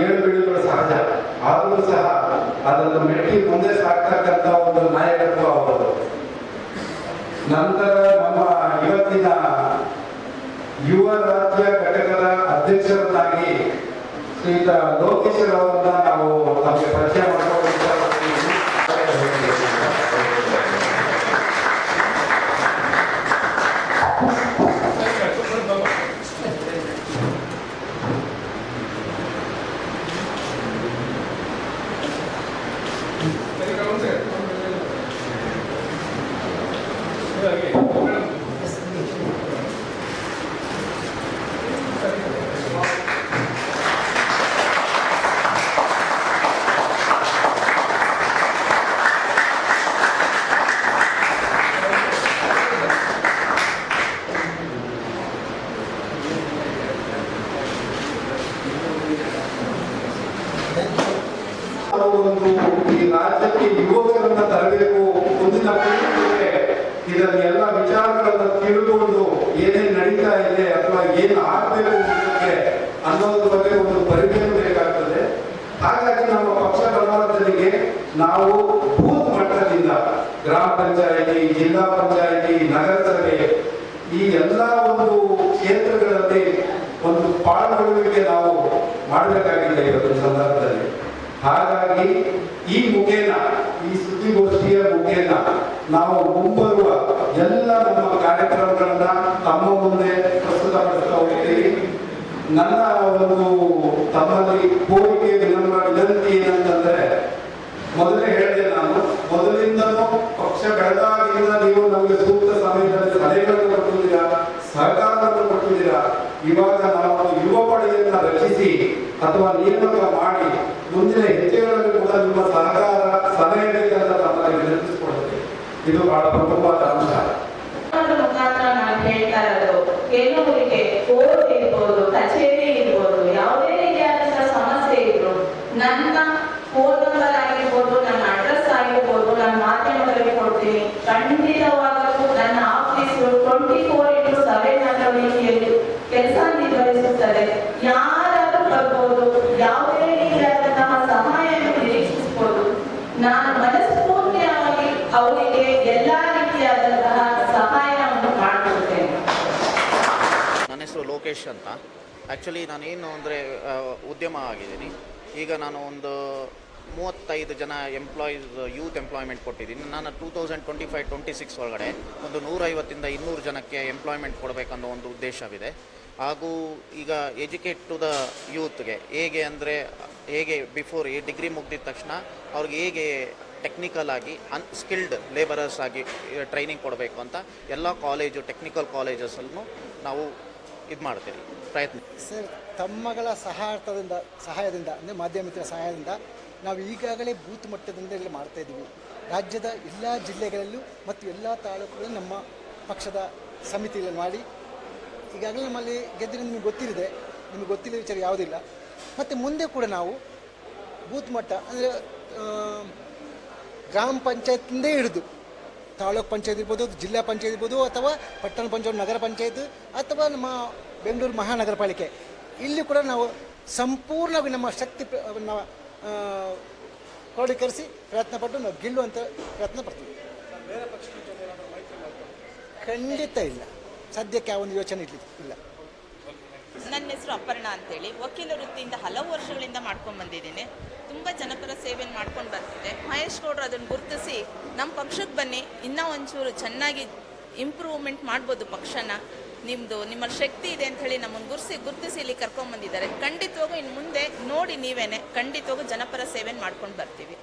ಏಳು ಬೀಳುಗಳು ಸಹಜ, ಆದರೂ ಸಹ ಅದನ್ನು ಮೆಟ್ಟಿ ಮುಂದೆ ಸಾಕ್ತಕ್ಕಂಥ ಒಂದು ನಾಯಕತ್ವ ಅವರು. ನಂತರ ನಮ್ಮ ಇವತ್ತಿನ ಯುವ ರಾಜ್ಯ ಘಟಕದ ಅಧ್ಯಕ್ಷರನ್ನಾಗಿ ಶ್ರೀಯುತ ಲೋಕೇಶ್ ಅವರನ್ನ ನಾವು ತಮಗೆ ಪರಿಚಯ ಮಾಡಿಕೊಳ್ಳುತ್ತೇವೆ. ಈ ರಾಜ್ಯಕ್ಕೆ ಯುವಕರನ್ನ ತರಬೇಕು, ಮುಂದಿನ ಪೀಳಿಗೆಗೆ ಇದನ್ನೆಲ್ಲ ವಿಚಾರಗಳನ್ನು ತಿಳಿದುಕೊಂಡು ಏನೇನು ನಡೀತಾ ಇದೆ ಅಥವಾ ಏನು ಆಗಬೇಕು ಮುಂದಕ್ಕೆ ಅನ್ನೋದ್ರ ಬಗ್ಗೆ ಒಂದು ಪರಿಚಯ ಬೇಕಾಗ್ತದೆ. ಹಾಗಾಗಿ ನಮ್ಮ ಪಕ್ಷ ಬಲವರ್ಧನೆಗೆ ನಾವು ಬೂತ್ ಮಟ್ಟದಿಂದ ಗ್ರಾಮ ಪಂಚಾಯಿತಿ, ಜಿಲ್ಲಾ ಪಂಚಾಯಿತಿ, ನಗರಸಭೆ ಈ ಎಲ್ಲ ಒಂದು ಕ್ಷೇತ್ರಗಳಲ್ಲಿ ಒಂದು ಪಾಲ್ಗೊಳ್ಳುವಿಕೆ ನಾವು ಮಾಡಬೇಕಾಗಿದೆ ಇವತ್ತಿನ ಸಂದರ್ಭದಲ್ಲಿ. ಹಾಗಾಗಿ ಈ ಮುಖೇನ, ಈ ಸುದ್ದಿಗೋಷ್ಠಿಯ ಮುಖೇನ ನಾವು ಮುಂಬರುವ ಎಲ್ಲ ನಮ್ಮ ಕಾರ್ಯಕ್ರಮಗಳನ್ನ ತಮ್ಮ ಮುಂದೆ ಪ್ರಸ್ತುತಪಡಿಸ್ತಾ ಹೋಗ್ತೀವಿ. ನನ್ನ ಒಂದು ತಮ್ಮಲ್ಲಿ ಕೋರಿಕೆ ವಿನಂತಿ ಏನಂತಂದ್ರೆ, ಮೊದಲೇ ಹೇಳಿದೆ ನಾನು, ಮೊದಲಿಂದಲೂ ಪಕ್ಷ ಬೆಳೆದಾಗಿಂದ ನೀವು ನಮಗೆ ಸೂಕ್ತ ಸಮಯದಲ್ಲಿ ಸಲಹೆಗಳನ್ನು ಕೊಟ್ಟಿದ್ದೀರಾ, ಸಹಕಾರವನ್ನು ಕೊಟ್ಟಿದ್ದೀರಾ. ಇವಾಗ ನಾವು ಯುವ ಪಡೆಯನ್ನ ರಚಿಸಿ ಅಥವಾ ನೇಮಕ ಮಾಡಿ ಮುಂದಿನ ಹೆಜ್ಜೆಗಳಲ್ಲಿ ಕೂಡ ನಿಮ್ಮ ಸಹಕಾರ ಸಲಹೆ ಬೇಕಂತ ತಮ್ಮಲ್ಲಿ ವಿನಂತಿಸಿಕೊಳ್ಳುತ್ತೆ. ಇದು ಬಹಳ ಪ್ರಮುಖವಾದ ಅಂಶ. ಮುಖಾಂತರ ನಾನು ಹೇಳ್ತಾ ಇರೋದು, ಕೆಲವರಿಗೆ ಕೋರ್ಟ್ ಇರ್ಬೋದು, ಕಚೇರಿ ಇರ್ಬೋದು, ಯಾವುದೇ ರೀತಿಯಾದಂತಹ ಸಮಸ್ಯೆ ಇದ್ರು ನನ್ನ ಫೋನ್ ನಂಬರ್ ಆಗಿರ್ಬೋದು, ನನ್ನ ಅಡ್ರೆಸ್ ಆಗಿರ್ಬೋದು, ನನ್ನ ಮಾಧ್ಯಮಗಳಿಗೆ ಕೊಡ್ತೀನಿ. ಖಂಡಿತವಾಗಲೂ ನನ್ನ ಆಫೀಸ್ 24/7 ಅನ್ನೋ ರೀತಿಯಲ್ಲಿ ಕೆಲಸ ನಿರ್ವಹಿಸುತ್ತದೆ. ಯಾರಾದ್ರೂ ಬರ್ಬೋದು, ಯಾವುದೇ ರೀತಿಯಾದಂತಹ ಸಹಾಯವನ್ನು ನಿರೀಕ್ಷಿಸಬಹುದು. ನಾನು ಮನಸ್ಫೂರ್ತಿಯಾಗಿ ಅವರಿಗೆ ಎಲ್ಲಾ ರೀತಿಯಾದಂತಹ ಸಹಾಯವನ್ನು ಮಾಡಿಕೊಡ್ತೇನೆ. ನನ್ನ ಹೆಸರು ಲೋಕೇಶ್ ಅಂತ. ಆ್ಯಕ್ಚುಲಿ ನಾನೇನು ಅಂದರೆ ಉದ್ಯಮ ಆಗಿದ್ದೀನಿ. ಈಗ ನಾನು ಒಂದು 35 ಜನ ಎಂಪ್ಲಾಯೀಸ್ ಯೂತ್ ಎಂಪ್ಲಾಯ್ಮೆಂಟ್ ಕೊಟ್ಟಿದ್ದೀನಿ. ನಾನು 2025-26 ಒಳಗಡೆ ಒಂದು 150ಇಂದ 200 ಜನಕ್ಕೆ ಎಂಪ್ಲಾಯ್ಮೆಂಟ್ ಕೊಡಬೇಕನ್ನೋ ಒಂದು ಉದ್ದೇಶವಿದೆ. ಹಾಗೂ ಈಗ ಎಜುಕೇಟ್ ಟು ದ ಯೂತ್ಗೆ ಹೇಗೆ ಅಂದರೆ, ಹೇಗೆ ಬಿಫೋರ್ ಈ ಡಿಗ್ರಿ ಮುಗಿದ ತಕ್ಷಣ ಅವ್ರಿಗೆ ಹೇಗೆ ಟೆಕ್ನಿಕಲ್ ಆಗಿ ಅನ್ಸ್ಕಿಲ್ಡ್ ಲೇಬರರ್ಸ್ ಆಗಿ ಟ್ರೈನಿಂಗ್ ಕೊಡಬೇಕು ಅಂತ ಎಲ್ಲ ಕಾಲೇಜು, ಟೆಕ್ನಿಕಲ್ ಕಾಲೇಜಸನ್ನು ನಾವು ಇದು ಮಾಡ್ತೀವಿ ಪ್ರಯತ್ನ. ಸರ್, ತಮ್ಮಗಳ ಸಹಾಯದಿಂದ ಅಂದರೆ ಮಾಧ್ಯಮಿಕರ ಸಹಾಯದಿಂದ ನಾವು ಈಗಾಗಲೇ ಬೂತ್ ಮಟ್ಟದಿಂದ ಇಲ್ಲಿ ಮಾಡ್ತಾಯಿದ್ದೀವಿ. ರಾಜ್ಯದ ಎಲ್ಲ ಜಿಲ್ಲೆಗಳಲ್ಲೂ ಮತ್ತು ಎಲ್ಲ ತಾಲೂಕುಗಳಲ್ಲಿ ನಮ್ಮ ಪಕ್ಷದ ಸಮಿತಿಗಳನ್ನು ಮಾಡಿ ಈಗಾಗಲೇ ನಮ್ಮಲ್ಲಿ ಗೆದ್ದಿರೋದು ನಿಮಗೆ ಗೊತ್ತಿಲ್ಲ ವಿಚಾರ ಯಾವುದಿಲ್ಲ. ಮತ್ತು ಮುಂದೆ ಕೂಡ ನಾವು ಬೂತ್ ಮಟ್ಟ ಅಂದರೆ ಗ್ರಾಮ ಪಂಚಾಯತ್ನಿಂದೇ ಹಿಡಿದು ತಾಲೂಕು ಪಂಚಾಯತ್ ಇರ್ಬೋದು, ಜಿಲ್ಲಾ ಪಂಚಾಯತ್ ಇರ್ಬೋದು, ಅಥವಾ ಪಟ್ಟಣ ಪಂಚಾಯತ್, ನಗರ ಪಂಚಾಯತ್, ಅಥವಾ ನಮ್ಮ ಬೆಂಗಳೂರು ಮಹಾನಗರ ಪಾಲಿಕೆ, ಇಲ್ಲಿ ಕೂಡ ನಾವು ಸಂಪೂರ್ಣವಾಗಿ ನಮ್ಮ ಶಕ್ತಿ ಕ್ರೋಢೀಕರಿಸಿ ಪ್ರಯತ್ನಪಟ್ಟು ನಾವು ಗೆಲ್ಲುವಂಥ ಪ್ರಯತ್ನ ಪಡ್ತೀವಿ. ಖಂಡಿತ ಇಲ್ಲ, ಸದ್ಯಕ್ಕೆ ಆ ಒಂದು ಯೋಚನೆ ಇಲ್ಲ. ನನ್ನ ಹೆಸರು ಅಪರ್ಣ ಅಂತೇಳಿ, ವಕೀಲ ವೃತ್ತಿಯಿಂದ ಹಲವು ವರ್ಷಗಳಿಂದ ಮಾಡ್ಕೊಂಡು ಬಂದಿದ್ದೀನಿ. ತುಂಬ ಜನಪರ ಸೇವೆಯನ್ನು ಮಾಡ್ಕೊಂಡು ಬರ್ತಿದ್ದೆ. ಮಹೇಶ್ ಗೌಡರು ಅದನ್ನು ಗುರುತಿಸಿ ನಮ್ಮ ಪಕ್ಷಕ್ಕೆ ಬನ್ನಿ, ಇನ್ನೂ ಒಂಚೂರು ಚೆನ್ನಾಗಿ ಇಂಪ್ರೂವ್ಮೆಂಟ್ ಮಾಡ್ಬೋದು ಪಕ್ಷನ, ನಿಮ್ಮಲ್ಲಿ ಶಕ್ತಿ ಇದೆ ಅಂತ ಹೇಳಿ ನಮ್ಮನ್ನು ಗುರುತಿಸಿ ಇಲ್ಲಿ ಕರ್ಕೊಂಡ್ಬಂದಿದ್ದಾರೆ. ಖಂಡಿತವಾಗೂ ಇನ್ನು ಮುಂದೆ ನೋಡಿ ನೀವೇನೆ ಖಂಡಿತವಾಗೂ ಜನಪರ ಸೇವೆಯನ್ನು ಮಾಡ್ಕೊಂಡು ಬರ್ತೀವಿ.